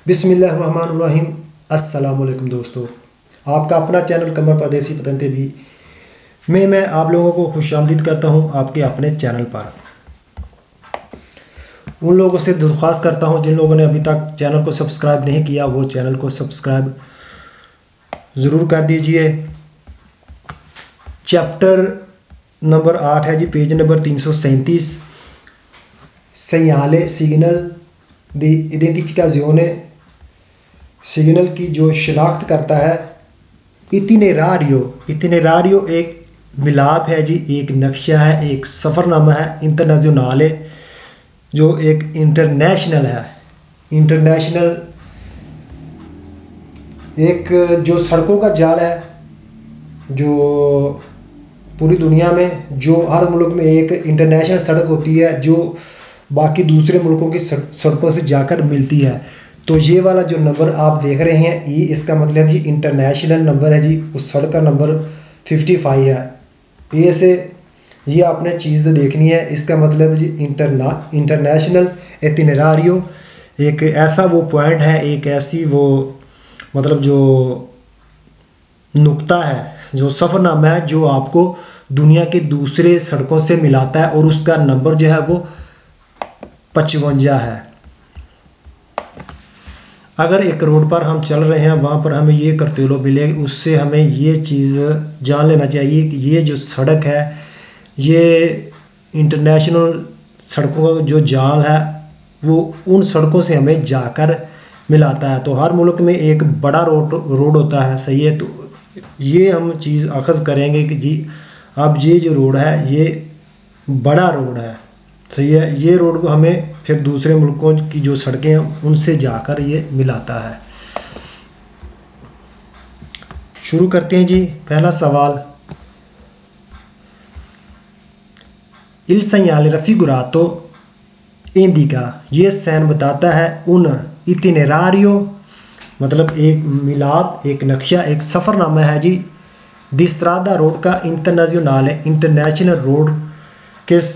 बिस्मिल्लाहिर्रहमानिर्रहीम। अस्सलामुअलैकुम दोस्तों, आपका अपना चैनल कमर परदेसी पतंते भी मैं आप लोगों को खुशामदीद करता हूं आपके अपने चैनल पर। उन लोगों से दरख्वास्त करता हूं जिन लोगों ने अभी तक चैनल को सब्सक्राइब नहीं किया वो चैनल को सब्सक्राइब ज़रूर कर दीजिए। चैप्टर नंबर 8 है जी, पेज नंबर 337, segnale सिग्नल दी इडेंटिफिकाzione, सिग्नल की जो शनाख्त करता है। इतिनेरारियो एक मिलाप है जी, एक नक्शा है, एक सफ़रनामा है। इंटरनेशनल जो एक इंटरनेशनल है, इंटरनेशनल एक जो सड़कों का जाल है जो पूरी दुनिया में, जो हर मुल्क में एक इंटरनेशनल सड़क होती है जो बाकी दूसरे मुल्कों की सड़कों से जाकर मिलती है। तो ये वाला जो नंबर आप देख रहे हैं ये इसका मतलब जी इंटरनेशनल नंबर है जी, उस सड़क का नंबर 55 है। ये से ये आपने चीज़ देखनी है, इसका मतलब जी इंटरनेशनल इतिनेरारियो एक ऐसा वो पॉइंट है, एक ऐसी वो मतलब जो नुक्ता है, जो सफ़रनामा है जो आपको दुनिया के दूसरे सड़कों से मिलाता है और उसका नंबर जो है वो 55 है। अगर एक रोड पर हम चल रहे हैं वहाँ पर हमें ये करतूलो मिले, उससे हमें ये चीज़ जान लेना चाहिए कि ये जो सड़क है ये इंटरनेशनल सड़कों का जो जाल है वो उन सड़कों से हमें जाकर मिलाता है। तो हर मुल्क में एक बड़ा रोड होता है, सही है। तो ये हम चीज़ अखज़ करेंगे कि जी अब ये जो रोड है ये बड़ा रोड है, सही है। ये रोड को हमें फिर दूसरे मुल्कों की जो सड़कें हैं उनसे जाकर ये मिलाता है। शुरू करते हैं जी। पहला सवाल, इल segnale raffigurato indica, ये सैन बताता है उन इतिनेरारियो मतलब एक मिलाप, एक नक्शा, एक सफ़रनामा है जी। दिस्त्रादा रोड का इंटरनेशनल है, इंटरनेशनल रोड किस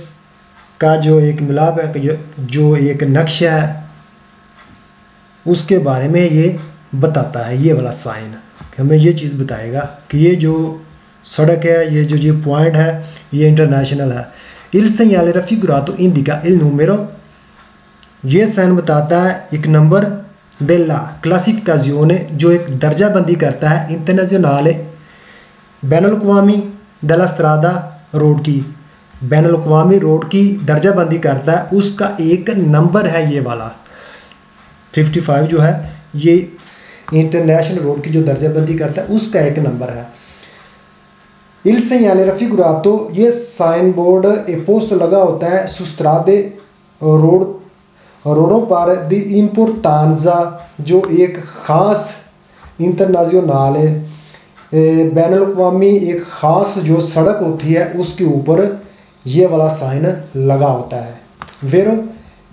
का जो एक मिलाप है, जो एक नक्शा है उसके बारे में ये बताता है। ये वाला साइन हमें ये चीज़ बताएगा कि ये जो सड़क है, ये पॉइंट है, ये इंटरनेशनल है। इल segnale raffigurato indica il numero, ये साइन बताता है एक नंबर della classificazione जो एक दर्जा बंदी करता है इंटरनेशनल बैनुल-अक़वामी della strada रोड की, बैनुल-अक़वामी रोड की दर्जा बंदी करता है, उसका एक नंबर है ये वाला 55 जो है, ये इंटरनेशनल रोड की जो दर्जा बंदी करता है उसका एक नंबर है। इल segnale raffigurato, ये साइन बोर्ड ए पोस्ट लगा होता है सुस्त्रादे रोडों पर दी इम्पोर्टांजा, जो एक ख़ास इंटरनेशनल बैनुल-अक़वामी एक ख़ास जो सड़क होती है उसके ऊपर ये वाला साइन लगा होता है। वेरो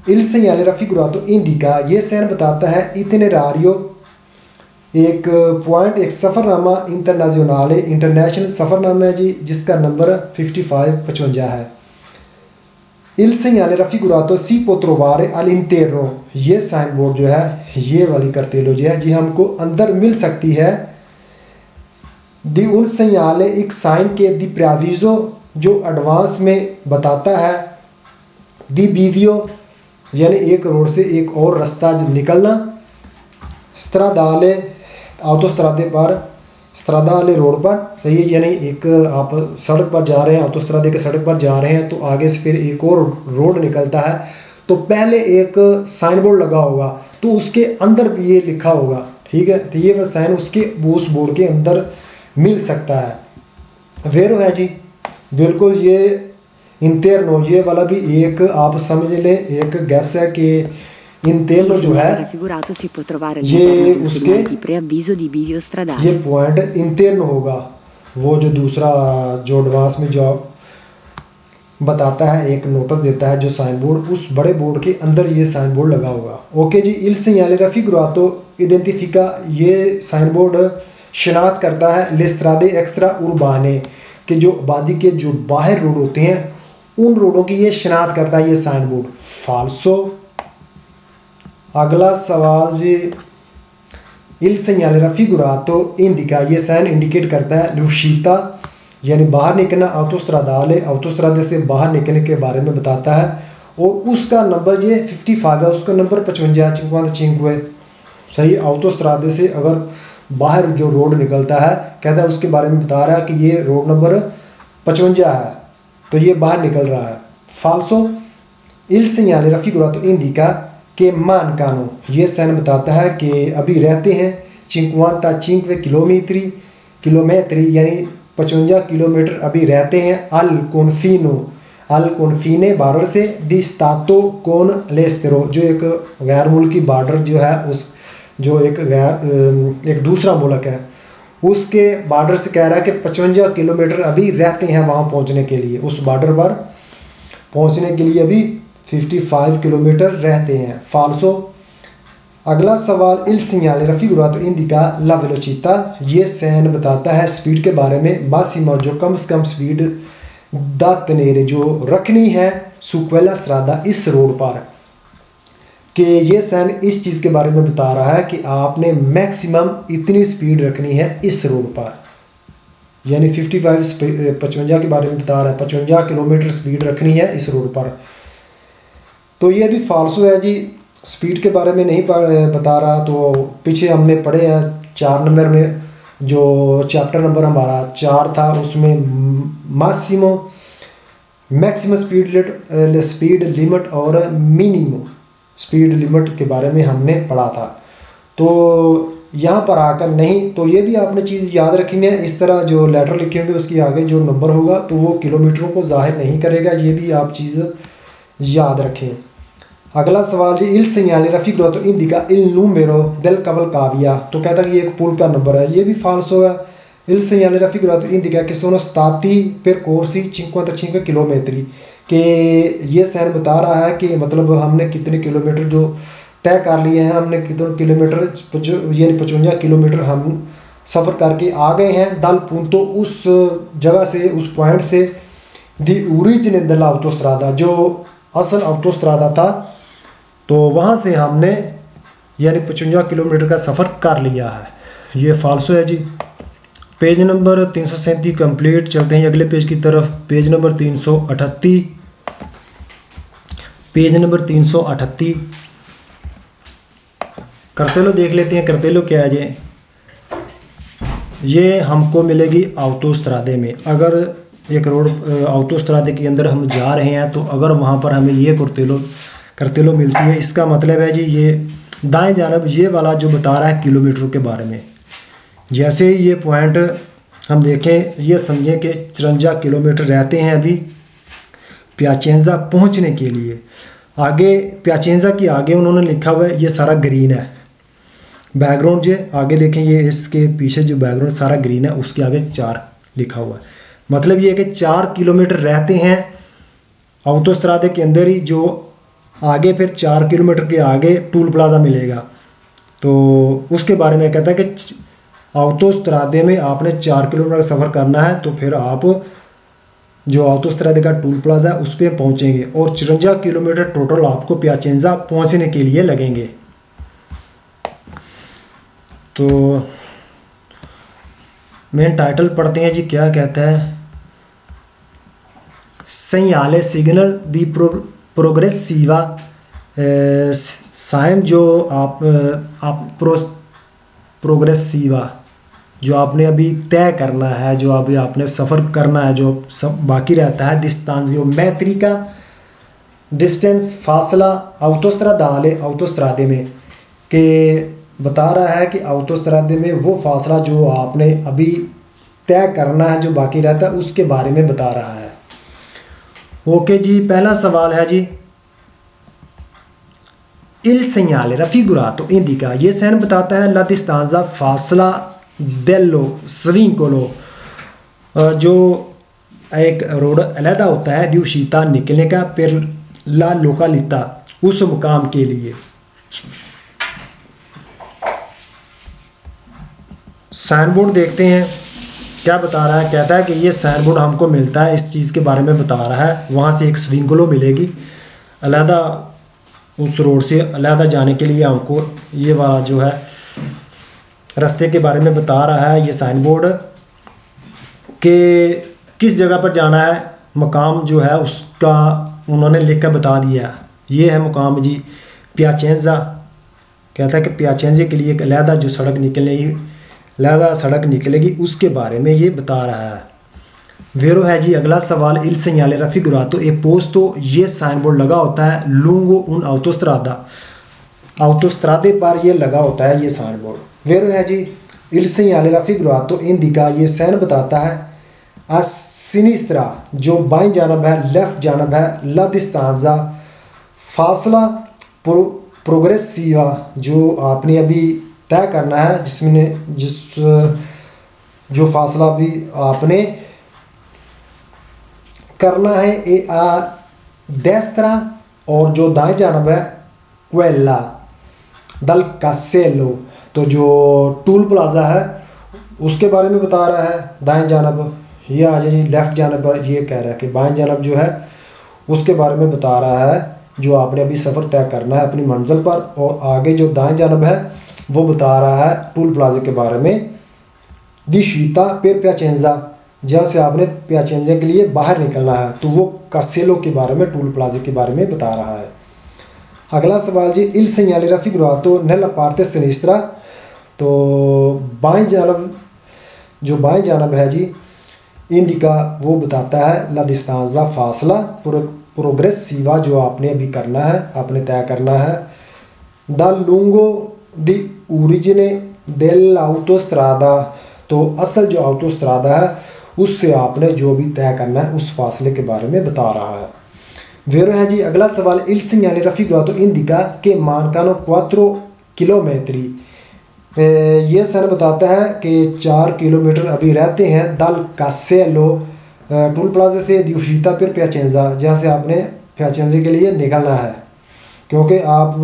इल segnale raffigurato indica, ये साइन बताता है इतिनेरारियो एक पॉइंट, एक सफ़रनामा इंटरनेशनल इंटरनेशनल सफ़रनामा है जी जिसका नंबर 55 है। इल segnale raffigurato si può trovare all'interno, ये साइन बोर्ड जो है ये वाली करतेलो जो है जी हमको अंदर मिल सकती है। दी उन segnale एक साइन के दी preavviso, जो एडवांस में बताता है। दी वीडियो यानी एक रोड से एक और रास्ता जो निकलना। स्ट्रादाले ऑटोस्ट्रादे पर, स्ट्रादाले रोड पर, सही है। यानी एक आप सड़क पर जा रहे हैं, ऑटोस्ट्रादे के सड़क पर जा रहे हैं तो आगे से फिर एक और रोड निकलता है तो पहले एक साइन बोर्ड लगा होगा तो उसके अंदर भी ये लिखा होगा, ठीक है। तो ये साइन उस बोर्ड के अंदर मिल सकता है। वेरो है जी बिल्कुल, ये इंटरनो ये वाला भी एक आप समझ लें एक गैस है कि इंटेलो जो है ये उसके ये पॉइंट इंटरनो होगा, वो जो दूसरा जो एडवांस में जो बताता है एक नोटिस देता है जो साइन बोर्ड, उस बड़े बोर्ड के अंदर ये साइन बोर्ड लगा होगा। ओके जी। इल segnale raffigurato identifica, ये साइन बोर्ड शनाख्त करता है ले strade extra urbane, कि जो आबादी के जो बाहर रोड होते हैं उन रोडों की ये शनाख्त करता है ये साइन बोर्ड। फाल्सो अगला सवाल जी, इल segnale raffigurato indica, ये साइन इंडिकेट करता है l'uscita यानी बाहर निकलना, autostradale autostrade से बाहर निकलने के बारे में बताता है, और उसका नंबर ये 55 है, उसका नंबर 55 सही। autostrade से अगर बाहर जो रोड निकलता है, कहता है उसके बारे में बता रहा है कि ये रोड नंबर 55 है, तो ये बाहर निकल रहा है। फाल्सो, il segnale raffigurato indica के mancano, ये साइन बताता है कि अभी रहते हैं 55 किलोमीटर यानी 55 किलोमीटर अभी रहते हैं al confine बॉर्डर से, di stato con l'estero, जो एक गैर मुल्की बॉर्डर जो है, उस जो एक दूसरा मुल्क है उसके बॉर्डर से कह रहा है कि 55 किलोमीटर अभी रहते हैं वहाँ पहुँचने के लिए, उस बॉर्डर पर पहुँचने के लिए अभी 55 किलोमीटर रहते हैं। फाल्सो, अगला सवाल, il segnale raffigurato indica la velocità, ये साइन बताता है स्पीड के बारे में, मासिमा जो कम से कम स्पीड, दा tenere जो रखनी है, su quella strada इस रोड पर, कि ये साइन इस चीज़ के बारे में बता रहा है कि आपने मैक्सिमम इतनी स्पीड रखनी है इस रोड पर, यानी 55 के बारे में बता रहा है, 55 किलोमीटर स्पीड रखनी है इस रोड पर। तो ये भी फाल्सो है जी, स्पीड के बारे में नहीं बता रहा। तो पीछे हमने पढ़े हैं 4 नंबर में, जो चैप्टर नंबर हमारा 4 था, उसमें मैक्सिमम स्पीड लिमिट और मिनिमम स्पीड लिमिट के बारे में हमने पढ़ा था। तो यहाँ पर आकर नहीं, तो ये भी आपने चीज़ याद रखनी है, इस तरह जो लेटर लिखे होंगे उसके आगे जो नंबर होगा तो वो किलोमीटरों को जाहिर नहीं करेगा, ये भी आप चीज़ याद रखें। अगला सवाल जी, il segnale raffigurato indica il numero del cavalcavia, तो कहता है कि एक पुल का नंबर है, ये भी फाल्सो है। il segnale raffigurato indica che sono stati percorsi 55 kilometre, कि ये साइन बता रहा है कि मतलब हमने कितने किलोमीटर जो तय कर लिए हैं, हमने कितने किलोमीटर यानी 55 किलोमीटर हम सफ़र करके आ गए हैं। दल punto उस जगह से, उस पॉइंट से, दी origine della autostrada जो असल ऑटोस्ट्रादा था, तो वहाँ से हमने यानी 55 किलोमीटर का सफ़र कर लिया है, ये फाल्सो है जी। Page number 337 complete. चलते हैं अगले पेज की तरफ, पेज नंबर 338, पेज नंबर 338 करतेलो देख लेते हैं। करतेलो क्या है जी, ये हमको मिलेगी ऑटोस्ट्रादे में। अगर एक रोड ऑटोस्ट्रादे के अंदर हम जा रहे हैं, तो अगर वहाँ पर हमें ये करतेलो मिलती है, इसका मतलब है जी ये दाएं जानब ये वाला जो बता रहा है किलोमीटर के बारे में। जैसे ही ये पॉइंट हम देखें, ये समझें कि 54 किलोमीटर रहते हैं अभी प्याचेंजा पहुँचने के लिए। आगे प्याचेंजा के आगे उन्होंने लिखा हुआ है, ये सारा ग्रीन है बैकग्राउंड, जो आगे देखें ये इसके पीछे जो बैकग्राउंड सारा ग्रीन है, उसके आगे 4 लिखा हुआ है। मतलब ये है कि 4 किलोमीटर रहते हैं ऑटोस्ट्रादे के अंदर ही, जो आगे फिर 4 किलोमीटर के आगे टूल प्लाजा मिलेगा, तो उसके बारे में कहता है कि ऑटोस्ट्रादे में आपने 4 किलोमीटर का सफ़र करना है, तो फिर आप जो ऑटोस्ट्रादे का टूल प्लाजा है उस पर पहुँचेंगे, और 54 किलोमीटर टोटल आपको प्याचेंजा पहुँचने के लिए लगेंगे। तो मेन टाइटल पढ़ते हैं जी, क्या कहता है। segnale सिग्नल दी प्रोग्रेसिवा, साइन जो आप प्रोग्रेसिवा जो आपने अभी तय करना है, जो अभी आपने सफ़र करना है, जो सब बाकी रहता है। distanzio metrica, डिस्टेंस फासला, ऑटोस्ट्रादे में, के बता रहा है कि ऑटोस्ट्रादे में वो फासला जो आपने अभी तय करना है, जो बाकी रहता है, उसके बारे में बता रहा है। ओके जी, पहला सवाल है जी, il segnale raffigurato indica, ये साइन बताता है la distanza फासला dello svincolo, जो एक रोड अलहदा होता है, di uscita निकलने का, per la località उस मुकाम के लिए। साइन बोर्ड देखते हैं क्या बता रहा है। कहता है कि ये साइन बोर्ड हमको मिलता है, इस चीज़ के बारे में बता रहा है, वहाँ से एक स्विंगलो मिलेगी, अलहदा उस रोड से अलहदा जाने के लिए हमको ये वाला जो है रास्ते के बारे में बता रहा है ये साइन बोर्ड कि किस जगह पर जाना है, मकाम जो है उसका उन्होंने लिख कर बता दिया। ये है मुकाम जी पियाचेंजा। कहता है कि पियाचेंजे के लिए एक अलहदा जो सड़क निकलेगी, अलहदा सड़क निकलेगी, उसके बारे में ये बता रहा है। वेरो है जी अगला सवाल, इल segnale raffigurato e posto, ये साइन बोर्ड लगा होता है lungo un autostrada, autostrade पर ये लगा होता है ये साइन बोर्ड। वेरो है जी इल segnale raffigurato indica, ये साइन बताता है a sinistra, जो बाईं जानब है, लेफ्ट जानब है, la distanza, फासला, प्रोग्रेसिवा, जो आपने अभी तय करना है, जो फासला भी आपने करना है, ए आ डेस्त्रा, और जो दाएं जानब है क्वेला दल कासेलो, तो जो टूल प्लाजा है उसके बारे में बता रहा है। दाएं जानब ये आ जाए, लेफ्ट जानब पर ये कह रहा है कि बाएं जानब जो है उसके बारे में बता रहा है, जो आपने अभी सफ़र तय करना है अपनी मंजिल पर, और आगे जो दाएं जानब है वो बता रहा है टूल प्लाजे के बारे में। दिशीता पेर प्याचेंजा, जहाँ से आपने प्याचेंजा के लिए बाहर निकलना है, तो वो कासेलो के बारे में, टूल प्लाजे के बारे में बता रहा है। अगला सवाल जी इल segnale raffigurato nella parte sinistra, तो बाएं जानब, जो बाएं जानब है जी इंडिका, वो बताता है ला डिस्टेंसा, फासला, प्रोग्रेसिवा, जो आपने अभी करना है, आपने तय करना है, दा लूंगो दी ओरिजिने डेल ऑटोस्ट्रादा, तो असल जो ऑटोस्ट्रादा है उससे आपने जो भी तय करना है उस फासले के बारे में बता रहा है। वेरो है जी अगला सवाल, इल segnale raffigurato indica che mancano 4 chilometri, ये सन बताता है कि 4 किलोमीटर अभी रहते हैं, दल कासेलो, टूल प्लाजे से, दिउशीता फिर प्याचेंजा, जहाँ से आपने प्याचेंजे के लिए निकलना है, क्योंकि आप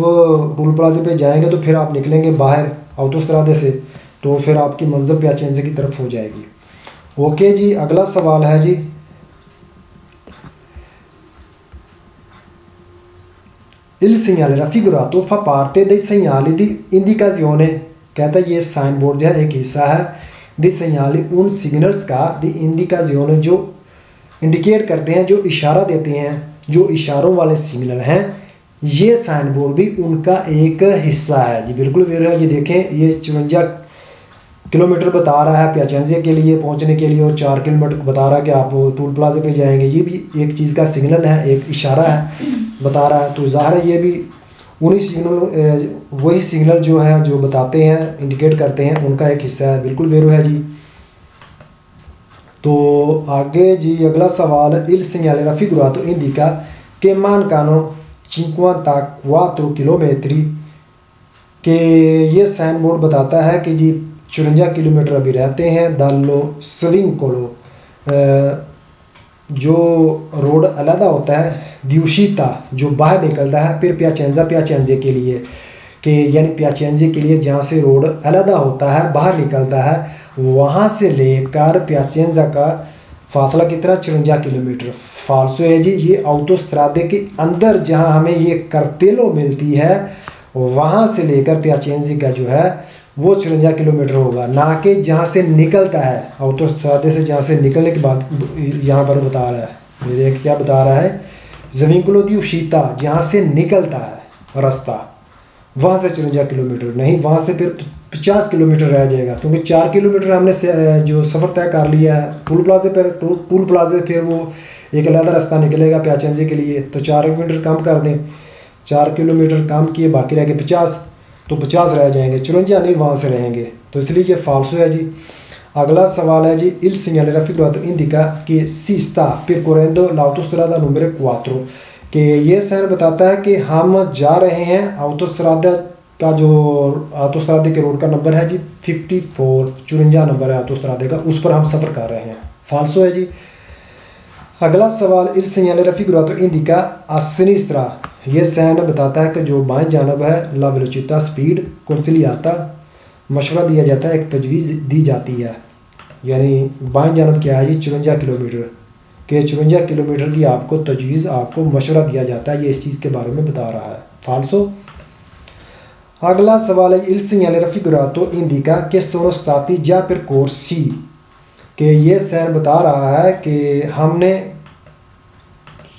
टूल प्लाजे पे जाएंगे तो फिर आप निकलेंगे बाहर ऑटोस्ट्रादे से, तो फिर आपकी मंजिल प्याचेंजे की तरफ हो जाएगी। ओके जी अगला सवाल है जी il segnale raffigurato fa parte dei segnali di indicazione, कहता है ये साइन बोर्ड जो है एक हिस्सा है दे segnali उन सिग्नल्स का, दी इंडिकाजियोने जो इंडिकेट करते हैं, जो इशारा देते हैं, जो इशारों वाले सिग्नल हैं, ये साइन बोर्ड भी उनका एक हिस्सा है जी। बिल्कुल वेरो है, ये देखें ये 54 किलोमीटर बता रहा है प्याचेंजे के लिए पहुंचने के लिए, और 4 किलोमीटर बता रहा है कि आप टूल प्लाजे पे जाएंगे, ये भी एक चीज़ का सिग्नल है, एक इशारा है बता रहा है। तो ज़ाहिर है ये भी उन्हीं सिग्नल, वही सिग्नल जो है जो बताते हैं, इंडिकेट करते हैं, उनका एक हिस्सा है। बिल्कुल वेरो है जी। तो आगे जी अगला सवाल, इल segnale raffigurato indica che mancano 54 chilometri, कि ये साइन बोर्ड बताता है कि जी 54 किलोमीटर अभी रहते हैं, दालो स्विंकोलो, जो रोड अलहदा होता है, दिउशीता, जो बाहर निकलता है, फिर प्याचेंजा, प्याचेंजे के लिए, कि यानी प्याचेंजे के लिए जहाँ से रोड अलहदा होता है, बाहर निकलता है, वहाँ से लेकर प्याचेंजा का फासला कितना, 54 किलोमीटर। फाल्सो है जी ये ऑटोस्ट्रादे के अंदर जहाँ हमें ये कार्तेलो मिलती है, वहाँ से लेकर प्याचेंजे का जो है वो 54 किलोमीटर होगा, ना कि जहाँ से निकलता है ऑटोस्ट्रादे से, जहाँ से निकलने के बाद यहाँ पर बता रहा है, ये देख क्या बता रहा है, ज़मीनकुलो दी उशीता, जहाँ से निकलता है रास्ता, वहाँ से 54 किलोमीटर नहीं, वहाँ से फिर 50 किलोमीटर रह जाएगा, क्योंकि 4 किलोमीटर हमने जो सफ़र तय कर लिया है टूल प्लाजे पर, टूल प्लाजे फिर वो एक अलग रास्ता निकलेगा प्याचेंजे के लिए, तो 4 किलोमीटर कम कर दें, 4 किलोमीटर कम किए, बाकी रह गए 50, तो 50 रह जाएंगे, 54 नहीं वहाँ से रहेंगे, तो इसलिए ये फाल्सो है जी। अगला सवाल है जी इल segnale raffigurato indica che si sta percorrendo l'autostrada numero 4, कि ये साइन बताता है कि हम जा रहे हैं ऑटोस्ट्रादा का, जो ऑटोस्ट्रादे के रोड का नंबर है जी 54, 54 नंबर है ऑटोस्ट्रादे का, उस पर हम सफ़र कर रहे हैं। फाल्सो है जी। अगला सवाल, इल segnale raffigurato indica a sinistra, ये साइन बताता है कि जो बाएं जानब है, ला वेलोचिता, स्पीड, consigliata, मशवरा दिया जाता है, एक तजवीज़ दी जाती है, यानी बाएं जानब क्या है जी 54 किलोमीटर के, 54 किलोमीटर की आपको तजवीज़, आपको मशवरा दिया जाता है, ये इस चीज़ के बारे में बता रहा है। फाल्सो। अगला सवाल है il segnale raffigurato indica che sono stati già percorsi, कि ये साइन बता रहा है कि हमने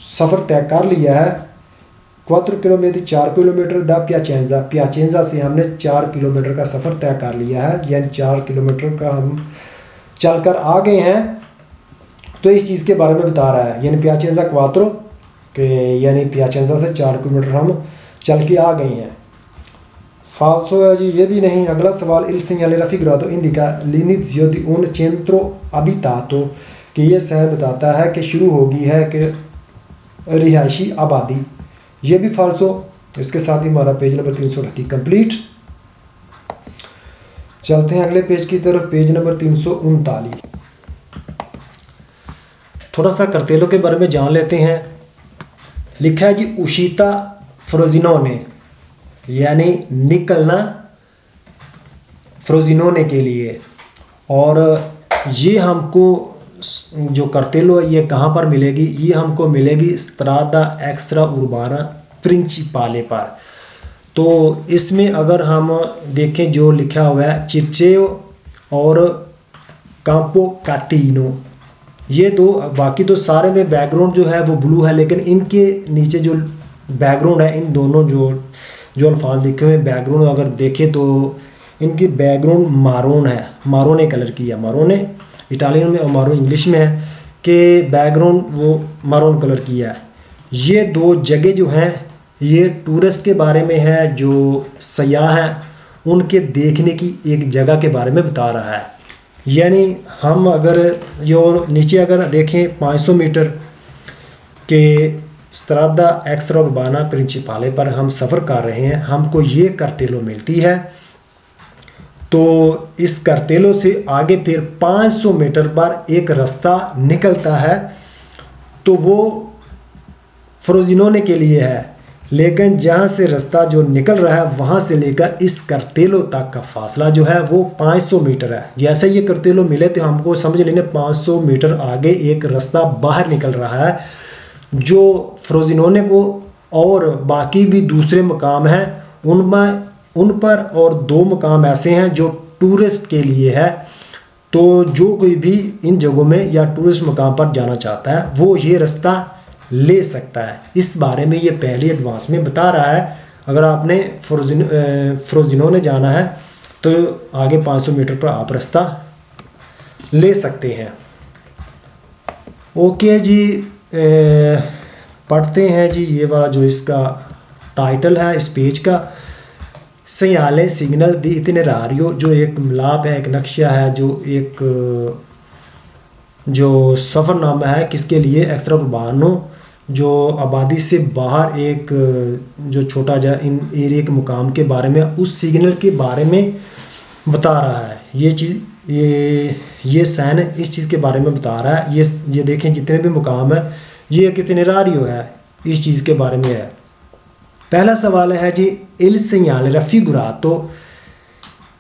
सफ़र तय कर लिया है 4 किलोमीटर 4 किलोमीटर द प्याचेंजा से हमने 4 किलोमीटर का सफ़र तय कर लिया है, यानी 4 किलोमीटर का हम चलकर आ गए हैं। तो इस चीज़ के बारे में बता रहा है, यानी प्याचेंजा क्वात्रो के यानी प्याचेंजा से 4 किलोमीटर हम चल के आ गए हैं। फाल्सो है जी, ये भी नहीं। अगला सवाल il segnale raffigurato indica l'inizio di un centro abitato, कि ये साइन बताता है कि शुरू होगी है कि रिहायशी आबादी, ये भी फाल्सो। इसके साथ ही हमारा पेज नंबर 338 कंप्लीट। चलते हैं अगले पेज की तरफ, पेज नंबर 339। थोड़ा सा कर्तेलों के बारे में जान लेते हैं। लिखा है जी उशिता फ्रोजिनोने, यानी निकलना फ्रोजिनोने के लिए। और ये हमको जो कर्तेलो है ये कहाँ पर मिलेगी? ये हमको मिलेगी स्ट्रादा एक्स्ट्रा उर्बाना प्रिंसिपाले पर। तो इसमें अगर हम देखें जो लिखा हुआ है चिर्चेओ और कांपो काटीनो, ये दो, बाकी तो सारे में बैकग्राउंड जो है वो ब्लू है, लेकिन इनके नीचे जो बैकग्राउंड है, इन दोनों जो अल्फाज लिखे हुए बैकग्राउंड अगर देखें तो इनकी बैकग्राउंड मारून है, मारोने कलर की है। मारोने इटालियन में और मारून इंग्लिश में है कि बैकग्राउंड वो मारून कलर की है। ये दो जगह जो हैं ये टूरिस्ट के बारे में है, जो सयाह हैं उनके देखने की एक जगह के बारे में बता रहा है। यानी हम अगर जो नीचे अगर देखें 500 मीटर के स्ट्रादा एक्स्ट्रा उर्बाना प्रिंसिपाले पर हम सफ़र कर रहे हैं, हमको ये कर्तेलो मिलती है। तो इस कर्तेलो से आगे फिर 500 मीटर पर एक रास्ता निकलता है, तो वो फ्रोजिनोने के लिए है। लेकिन जहाँ से रास्ता जो निकल रहा है वहाँ से लेकर इस कर्तेलो तक का फासला जो है वो 500 मीटर है। जैसे ये कर्तेलो मिले तो हमको समझ लेने 500 मीटर आगे एक रास्ता बाहर निकल रहा है, जो फ्रोजिनोने को और बाकी भी दूसरे मकाम हैं उन पर, और 2 मकाम ऐसे हैं जो टूरिस्ट के लिए है। तो जो कोई भी इन जगहों में या टूरिस्ट मकाम पर जाना चाहता है वो ये रास्ता ले सकता है। इस बारे में ये पहले एडवांस में बता रहा है। अगर आपने फ्रोजिनोने जाना है तो आगे 500 मीटर पर आप रास्ता ले सकते हैं। ओके जी, पढ़ते हैं जी ये वाला जो इसका टाइटल है इस पेज का, सेgnale सिग्नल दी इटिनेराrio, जो एक मिलाप है, एक नक्शा है, जो सफ़रनामा है किसके लिए? एक्स्ट्रा उर्बानो, जो आबादी से बाहर एक जो छोटा जा इन एरिया के मुकाम के बारे में, उस सिग्नल के बारे में बता रहा है। ये चीज़ ये साइन इस चीज़ के बारे में बता रहा है। ये देखें जितने भी मुकाम है ये एक इटिनेराrio है, इस चीज़ के बारे में है। पहला सवाल है जी il segnale raffigurato,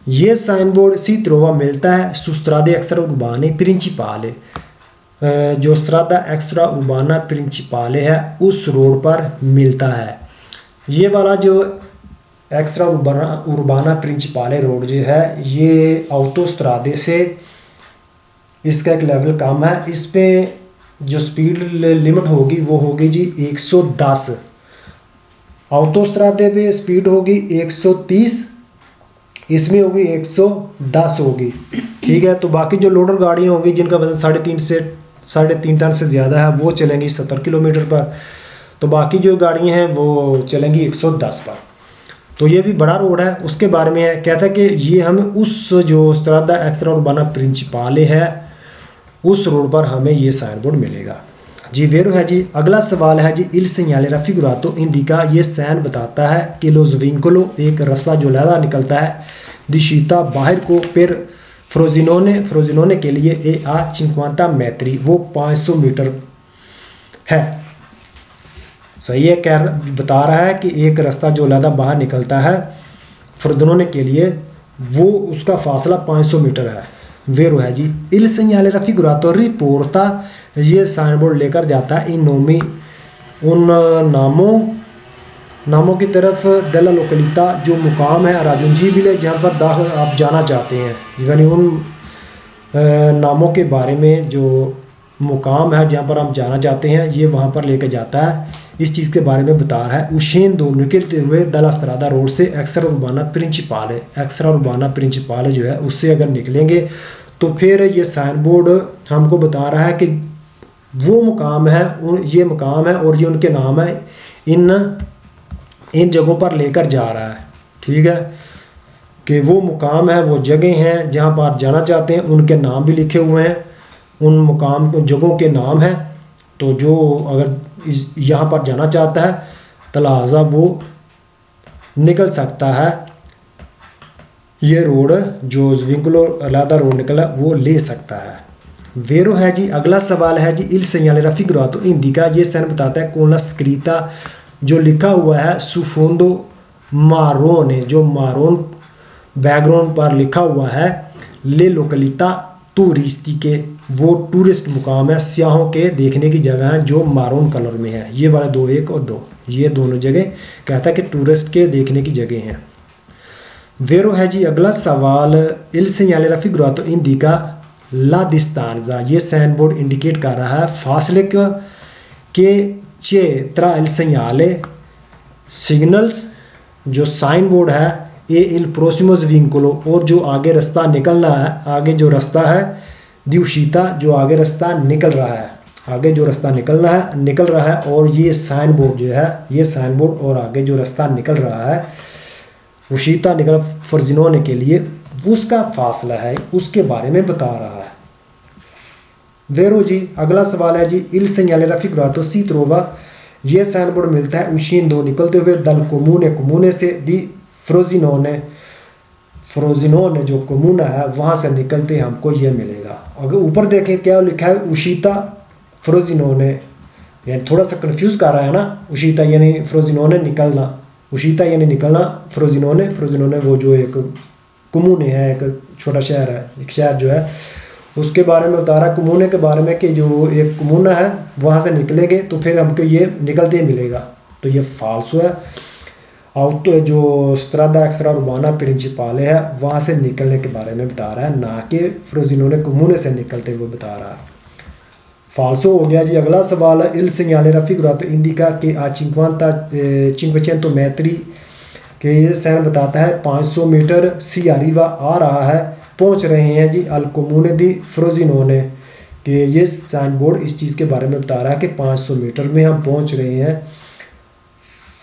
ये साइन बोर्ड सी ट्रोवा मिलता है su strade extra urbane principale, जो स्ट्रादा एक्स्ट्रा उर्बाना प्रिंसिपाले है उस रोड पर मिलता है। ये वाला जो एक्स्ट्रा उर्बाना प्रिंसिपाले रोड जो है ये ऑटोस्ट्रादे से इसका एक लेवल कम है। इस पे जो स्पीड लिमिट होगी वो होगी जी 110। ऑटोस्ट्रादे पे स्पीड होगी 130, इसमें होगी 110 होगी, ठीक है। तो बाकी जो लोडर गाड़ियाँ होंगी जिनका वजन 3.5 टन से ज़्यादा है वो चलेंगी 70 किलोमीटर पर, तो बाकी जो गाड़ियाँ हैं वो चलेंगी 110 पर। तो ये भी बड़ा रोड है, उसके बारे में है। कहता है कि ये हमें उस जो स्ट्रादा एक्स्ट्रा उर्बाना प्रिंसिपाले है उस रोड पर हमें ये साइन बोर्ड मिलेगा जी। वेरो है जी। अगला सवाल है जी il segnale raffigurato indica, ये साइन बताता है कि लो ज़विंकोलो, एक रास्ता जो लहदा निकलता है दिशीता बाहर को, फिर फ्रोजिनोने के लिए ए आ 50 metri, वो 500 मीटर है। सही है, बता रहा है कि एक रास्ता जो लहदा बाहर निकलता है फ्रोजिनोने के लिए वो उसका फासला 500 मीटर है। वेरो है जी il segnale raffigurato रिपोर्टा, ये साइन बोर्ड लेकर जाता है इन नोमी, उन नामों नामों की तरफ दला लोकलिता जो मुकाम है राजुंजीबिले जहाँ पर दाखिल आप जाना चाहते हैं, यानी उन नामों के बारे में जो मुकाम है जहाँ पर हम जाना चाहते हैं ये वहाँ पर लेकर जाता है। इस चीज़ के बारे में बता रहा है। उशेन दो निकलते हुए दला स्त्रादा रोड से एक्स्ट्रा उर्बाना प्रिंसिपाल है, एक्स्ट्रा उर्बाना प्रिंसिपाल जो है उससे अगर निकलेंगे तो फिर ये साइन बोर्ड हमको बता रहा है कि वो मुकाम है, ये मुकाम है और ये उनके नाम है, इन जगहों पर लेकर जा रहा है। ठीक है, कि वो मुकाम है, वो जगह हैं जहाँ पर आप जाना चाहते हैं, उनके नाम भी लिखे हुए हैं, उन मुकाम जगहों के नाम हैं। तो जो अगर यहाँ पर जाना चाहता है तो लिहाजा वो निकल सकता है, ये रोड जो विंकुलो अलहदा रोड निकला वो ले सकता है। वेरो है जी, अगला सवाल है जी, इल सेgnale raffigurato indica, ये साइन बताता है con la scritta जो लिखा हुआ है सुफोंदो मारोने, जो मारोन बैकग्राउंड पर लिखा हुआ है, ले लोकलिता टूरिस्टी के, वो टूरिस्ट मुकाम है, सियाहों के देखने की जगह है जो मारोन कलर में है। ये वाला 2 1 और 2 ये दोनों जगह कहता है कि टूरिस्ट के देखने की जगह हैं। वेरो है जी, अगला सवाल, इल सेgnale raffigurato indica ला डिस्टेंसा, ये साइन बोर्ड इंडिकेट कर रहा है फासले का के चे त्रा इल सेgnale सिग्नल्स, जो साइन बोर्ड है ए इल प्रोसिमोस विंकुलो, और जो आगे रास्ता निकलना है, आगे जो रास्ता है दिवशीता, जो आगे रास्ता निकल रहा है, आगे जो रास्ता निकल रहा है और ये साइन बोर्ड जो है, ये साइन बोर्ड और आगे जो रास्ता निकल रहा है उशीता निकल फर्जिनोने के लिए उसका फासला है, उसके बारे में बता रहा है। वेरो जी, अगला सवाल है जी, इल सेgnale raffigurato si trova, ये साइन बोर्ड मिलता है उशीन दो निकलते हुए दल कोमूने से दी फ्रोजिनोने जो कोमूना है वहाँ से निकलते हमको ये मिलेगा। अगर ऊपर देखें क्या लिखा है उशीता फ्रोजिनोने, यानी थोड़ा सा कंफ्यूज कर रहा है ना, उशीता यानी फ्रोजिनोने निकलना, उशीता यानी निकलना, फ्रोजिनोने वो जो एक कुमूने है, एक छोटा शहर है, एक शहर जो है उसके बारे में बता रहा है, कुमूने के बारे में कि जो एक कुमूना है वहाँ से निकलेंगे तो फिर हमको ये निकलते ही मिलेगा, तो ये फाल्सो है। और तो जो स्त्रादा एक्स्ट्रा उर्बाना प्रिंसिपाले है वहाँ से निकलने के बारे में बता रहा है, ना कि फ्रोजिनोने कुमूने से निकलते हुए बता रहा है। फाल्सो हो गया जी। अगला सवाल है, इल सेgnale raffigurato indica che a 500 metri, कि ये साइन बताता है 500 मीटर सी अरीवा आ रहा है, पहुंच रहे हैं जी अल कोमूने दी फ्रोजिनोने, कि ये साइन बोर्ड इस चीज़ के बारे में बता रहा है कि 500 मीटर में हम पहुंच रहे हैं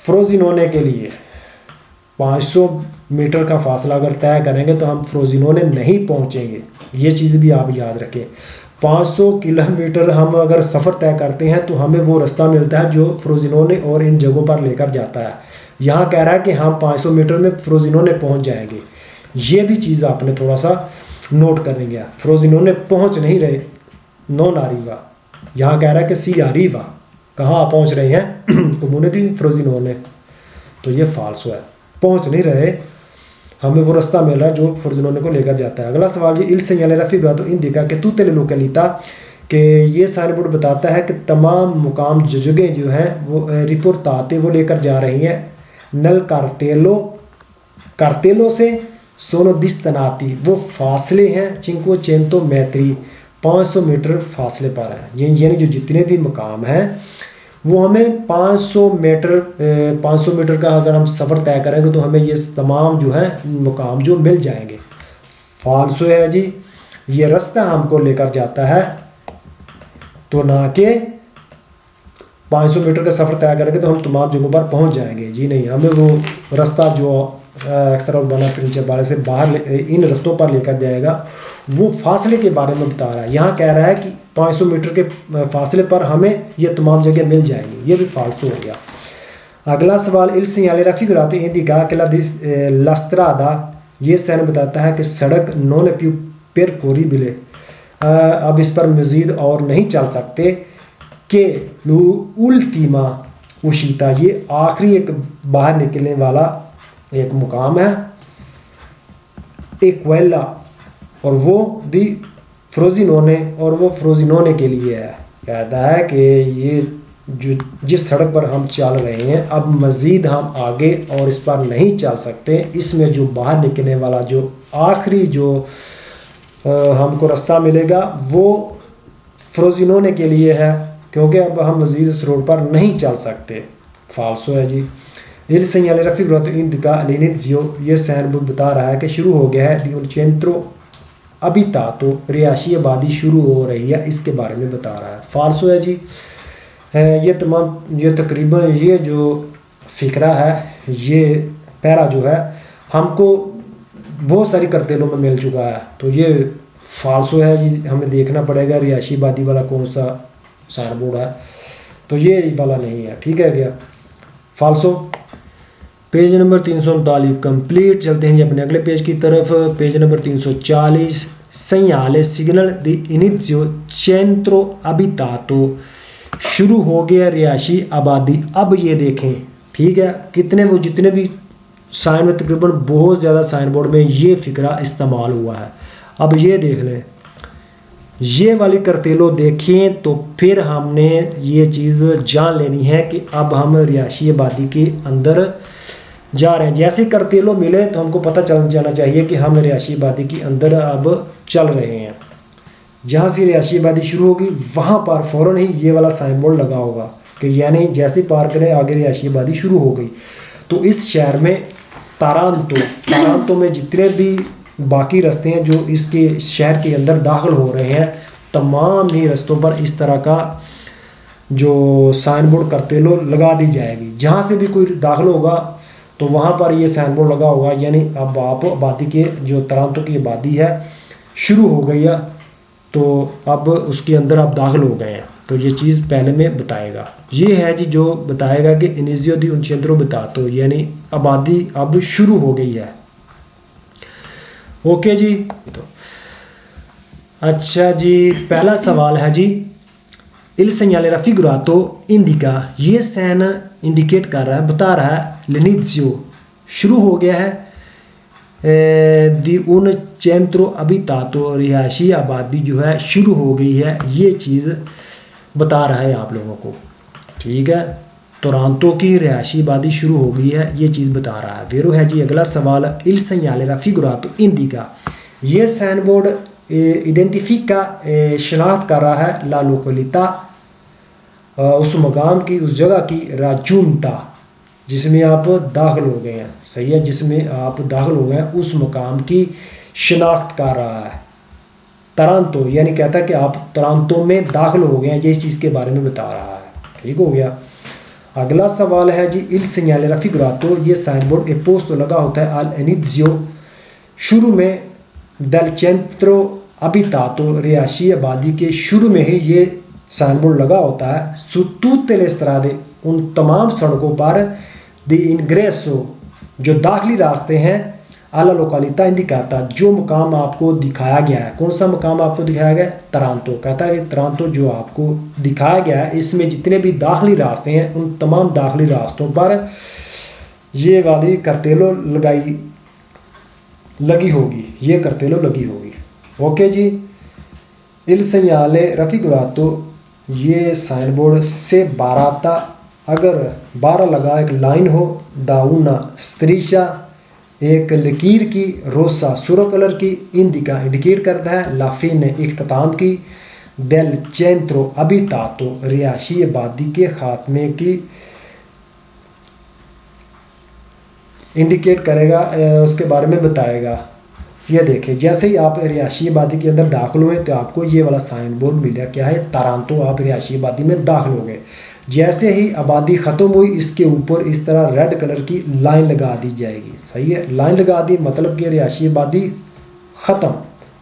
फ्रोजिनोने के लिए। 500 मीटर का फासला अगर तय करेंगे तो हम फ्रोजिनोने नहीं पहुंचेंगे, ये चीज़ भी आप याद रखें। 500 किलोमीटर हम अगर सफ़र तय करते हैं तो हमें वो रास्ता मिलता है जो फ्रोजिनोने और इन जगहों पर लेकर जाता है। यहाँ कह रहा है कि हम 500 मीटर में फ्रोजिनोने पहुँच जाएंगे, ये भी चीज़ आपने थोड़ा सा नोट करनी है। फ्रोजिनोने पहुँच नहीं रहे, नॉन अरीवा, यहाँ कह रहा है कि सी अरीवा, कहाँ पहुँच रहे हैं कोमूने दी फ्रोजिनोने, तो ये फाल्सो है, पहुँच नहीं रहे, हमें वो रास्ता मिल रहा है जो फ्रोजिनोने को लेकर जाता है। अगला सवाल जी, इल सेgnale raffigurato indica कि तुते ले लोकलिता, कि ये साइन बोर्ड बताता है कि तमाम मुकाम जो जगह जो हैं वो रिपोर्टाते वो लेकर जा रही हैं नल कार्तेलो से सोनो दिस्तनाती, वो फासले हैं 500 metri, 500 मीटर फासले पर है, यानी जो जितने भी मुकाम हैं वो हमें 500 मीटर का अगर हम सफ़र तय करेंगे तो हमें ये तमाम जो है मुकाम जो मिल जाएंगे। फाल्सो है जी, ये रास्ता हमको लेकर जाता है, तो ना कि 500 मीटर का सफ़र तय करेंगे तो हम तमाम जगहों पर पहुंच जाएंगे, जी नहीं, हमें वो रास्ता जो एक्स्ट्रा उर्बाना प्रिंसिपाले से बाहर इन रास्तों पर लेकर जाएगा, वो फासले के बारे में बता रहा है। यहाँ कह रहा है कि 500 मीटर के फासले पर हमें ये तमाम जगह मिल जाएंगी, ये भी फाल्सो हो गया। अगला सवाल, इल सेgnale raffigurato indica che la strada, ये साइन बताता है कि सड़क non più percorribile, अब इस पर मज़ीद और नहीं चल सकते, कि उल्टीमा उशीता, ये आखिरी एक बाहर निकलने वाला एक मुकाम है एक्वेला, और वो दी फ्रोजिनोने, और वो फ्रोजिनोने के लिए है। कहता है कि ये जो जिस सड़क पर हम चल रहे हैं, अब मज़ीद हम आगे और इस पर नहीं चल सकते। इसमें जो बाहर निकलने वाला जो आखिरी जो हमको रास्ता मिलेगा वो फ्रोजिनोने के लिए है, क्योंकि अब हम मज़ीद इस रोड पर नहीं चल सकते। फाल्सो है जी। इल segnale raffigurato indica l'inizio, ये साइन बोर्ड बता रहा है कि शुरू हो गया है। दी un centro abitato, रिहायशी आबादी शुरू हो रही है, इसके बारे में बता रहा है। फाल्सो है जी। ये तकरीबन ये जो फ़िक्रा है, ये पैरा जो है हमको बहुत सारी करतेलों में मिल चुका है, तो ये फाल्सो है जी। हमें देखना पड़ेगा रिहायशी आबादी वाला कौन सा साइन बोर्ड है, तो ये वाला नहीं है, ठीक है क्या, फाल्सो। Page number 339 complete. चलते हैं जी अपने अगले पेज की तरफ। Page number 340 segnale signal di inizio centro abitato, शुरू हो गया रिहायशी आबादी। अब ये देखें, ठीक है, कितने वो जितने भी साइन में तकरीबन बहुत ज़्यादा साइन बोर्ड में ये फ़िक्रा इस्तेमाल हुआ है। अब ये देख लें, ये वाली करतेलो देखें तो फिर हमने ये चीज़ जान लेनी है कि अब हम रिहायशी आबादी के अंदर जा रहे हैं। जैसे करतेलो मिले तो हमको पता चल जाना चाहिए कि हम रिहायशी आबादी के अंदर अब चल रहे हैं। जहाँ से रिहायशी आबादी शुरू होगी वहाँ पर फ़ौरन ही ये वाला साइन बोर्ड लगा होगा कि यानी जैसे पार करें आगे रिहायशी आबादी शुरू हो गई। तो इस शहर में तारांतो में जितने भी बाकी रास्ते हैं जो इसके शहर के अंदर दाखिल हो रहे हैं, तमाम ही रास्तों पर इस तरह का जो साइन बोर्ड करतेलो लगा दी जाएगी। जहाँ से भी कोई दाखिल होगा तो वहाँ पर ये साइन बोर्ड लगा होगा, यानी अब आप आबादी के जो तारांतो की आबादी है शुरू हो गई है, तो अब उसके अंदर आप दाखिल हो गए हैं। तो ये चीज़ पहले में बताएगा। ये है जी जो बताएगा कि इनिजियो दी उन centro abitato, यानी आबादी अब शुरू हो गई है। ओके जी। तो अच्छा जी, पहला सवाल है जी, इल segnale raffigurato indica, ये साइन इंडिकेट कर रहा है, बता रहा है l'inizio, शुरू हो गया है, दी उन centro abitato, रिहायशी आबादी जो है शुरू हो गई है, ये चीज़ बता रहा है आप लोगों को, ठीक है। तारांतो की रिहायशी आबादी शुरू हो गई है, ये चीज़ बता रहा है। वेरो है जी अगला सवाल, इल segnale raffigurato indica, ये साइन बोर्ड इडेंटिफिका शनाख्त कर रहा है ला लोकलिता, उस मकाम की, उस जगह की, राजूनता जिसमें आप दाखिल हो गए हैं, सही है, जिसमें आप दाखिल हो गए हैं उस मकाम की शनाख्त कर रहा है। तारांतो यानी कहता है कि आप तारांतो में दाखिल हो गए हैं, ये इस चीज़ के बारे में बता रहा है, ठीक हो गया। अगला सवाल है जी, इल segnale raffigurato, ये साइन बोर्ड ए पोस्ट लगा होता है al inizio, शुरू में, del centro abitato, रिहायशी आबादी के शुरू में ही ये साइन बोर्ड लगा होता है। su tutte le strade, उन तमाम सड़कों पर, दी ingresso, जो दाखिली रास्ते हैं, alla località indicata, जो मकाम आपको दिखाया गया है। कौन सा मकाम आपको दिखाया गया है? तारांतो। कहता है कि तारांतो जो आपको दिखाया गया है, इसमें जितने भी दाखिली रास्ते हैं उन तमाम दाखिली रास्तों पर ये वाली करतेलो लगी होगी, ये करतेलो लगी होगी। ओके जी। इल segnale raffigurato, ये साइन बोर्ड से 12 था, अगर 12 लगा एक लाइन हो, दाउना स्त्रीशा, एक लकीर की, रोसा सुर्ख कलर की, इंडिका इंडिकेट करता है, लाफिन इख्तिताम की, del centro abitato, रिहायशी आबादी के खात्मे की इंडिकेट करेगा, उसके बारे में बताएगा। ये देखें, जैसे ही आप रिहायशी आबादी के अंदर दाखिल हुए तो आपको ये वाला साइन बोर्ड मिला, क्या है? तारांतो, आप रिहायशी आबादी में दाखिल हो गए। जैसे ही आबादी ख़त्म हुई, इसके ऊपर इस तरह रेड कलर की लाइन लगा दी जाएगी, सही है, लाइन लगा दी, मतलब कि रिहायशी आबादी ख़त्म,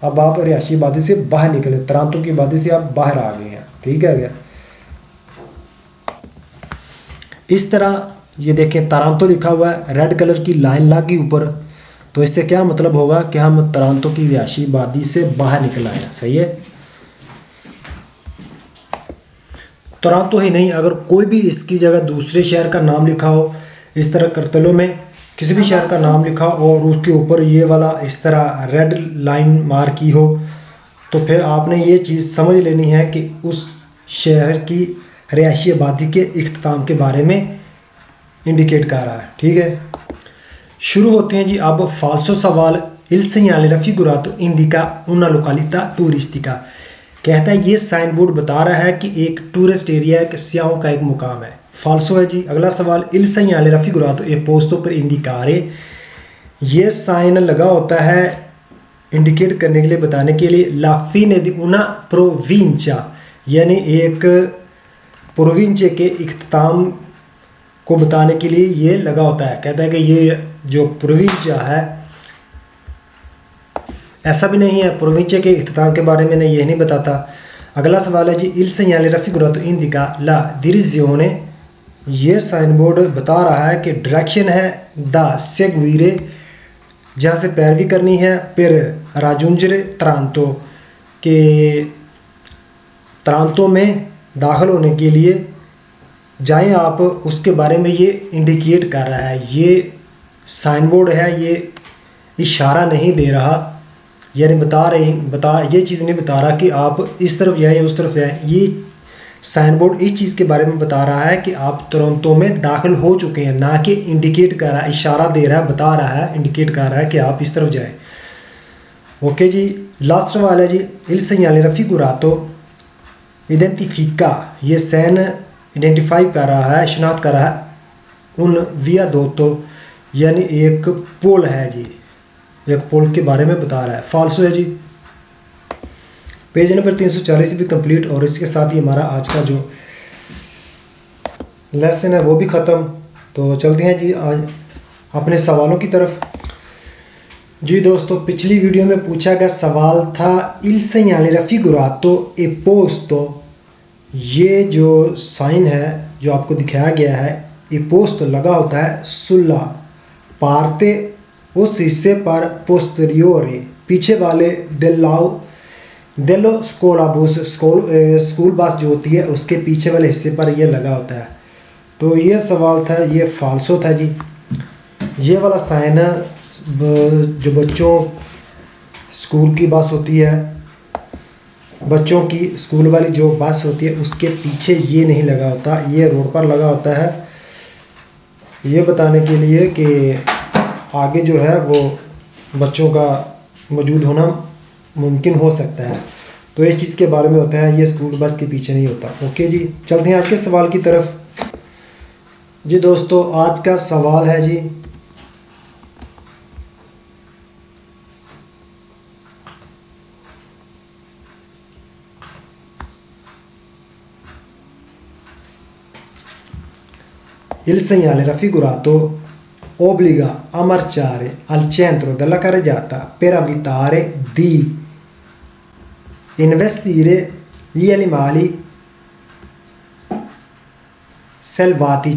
अब आप रिहायशी आबादी से बाहर निकले, तारांतो की आबादी से आप बाहर आ गए हैं, ठीक है क्या। इस तरह ये देखें, तारांतो लिखा हुआ है, रेड कलर की लाइन लगी ऊपर, तो इससे क्या मतलब होगा कि हम तारांतो की रिहायशी आबादी से बाहर निकल आए हैं, सही है। तारांतो ही नहीं, अगर कोई भी इसकी जगह दूसरे शहर का नाम लिखा हो, इस तरह करतलों में किसी भी शहर का नाम लिखा हो और उसके ऊपर ये वाला इस तरह रेड लाइन मार की हो, तो फिर आपने ये चीज़ समझ लेनी है कि उस शहर की रिहायशी आबादी के इख्तिताम के बारे में इंडिकेट कर रहा है। ठीक है, शुरू होते हैं जी अब फाल्सो सवाल। इल segnale raffigurato indica una località turistica। कहता है ये साइन बोर्ड बता रहा है कि एक टूरिस्ट एरिया, एक सियाहों का एक मुकाम है। फाल्सो है जी। अगला सवाल, इल segnale raffigurato è posto per indicare। ये साइन लगा होता है इंडिकेट करने के लिए, बताने के लिए, ला fine di una provincia, यानी एक प्रोविंचे के इख्तिताम को बताने के लिए ये लगा होता है। कहता है कि ये जो प्रोविंचा है, ऐसा भी नहीं है प्रोविंचे के इख्तिताम के बारे में ये नहीं बताता। अगला सवाल है जी, इल segnale raffigurato indica la direzione। ये साइन बोर्ड बता रहा है कि डायरेक्शन है दा seguire, जहाँ से पैरवी करनी है, फिर raggiungere Taranto, के तरांतो में दाखिल होने के लिए जाएं आप, उसके बारे में ये इंडिकेट कर रहा है। ये साइन बोर्ड है, ये इशारा नहीं दे रहा, यानी ये चीज़ नहीं बता रहा कि आप इस तरफ जाएं या उस तरफ जाएं। ये साइन बोर्ड इस चीज़ के बारे में बता रहा है कि आप टोरंटो में दाखिल हो चुके हैं, ना कि इंडिकेट कर रहा है, इशारा दे रहा है, बता रहा है, इंडिकेट कर रहा है कि आप इस तरफ जाएं। ओके जी, लास्ट सवाल है जी, इल segnale raffigurato identifica। ये साइन आइडेंटिफाई कर रहा है, शनाख्त कर रहा है उन viadotto, यानी एक पुल है जी, एक पुल के बारे में बता रहा है। फाल्सो है जी। पेज नंबर 340 भी कंप्लीट, और इसके साथ ही हमारा आज का जो लेसन है वो भी ख़त्म। तो चलते हैं जी आज अपने सवालों की तरफ। जी दोस्तों, पिछली वीडियो में पूछा गया सवाल था इल segnale raffigurato è posto। ये जो साइन है जो आपको दिखाया गया है, ए पोस्ट लगा होता है सुल्ला पार्ते, उस हिस्से पर पोस्teriore, पीछे वाले dello scolabus, स्कूल बस जो होती है उसके पीछे वाले हिस्से पर यह लगा होता है। तो ये सवाल था, ये फाल्सो था जी। ये वाला साइन जो बच्चों स्कूल की बस होती है, बच्चों की स्कूल वाली जो बस होती है उसके पीछे ये नहीं लगा होता, ये रोड पर लगा होता है, ये बताने के लिए कि आगे जो है वो बच्चों का मौजूद होना मुमकिन हो सकता है। तो ये चीज़ के बारे में होता है, ये स्कूल बस के पीछे नहीं होता। ओके जी, चलते हैं आज के सवाल की तरफ। जी दोस्तों, आज का सवाल है जी, il segnale raffigurato obbliga a marciare al centro della carreggiata per evitare di investire gli animali selvatici।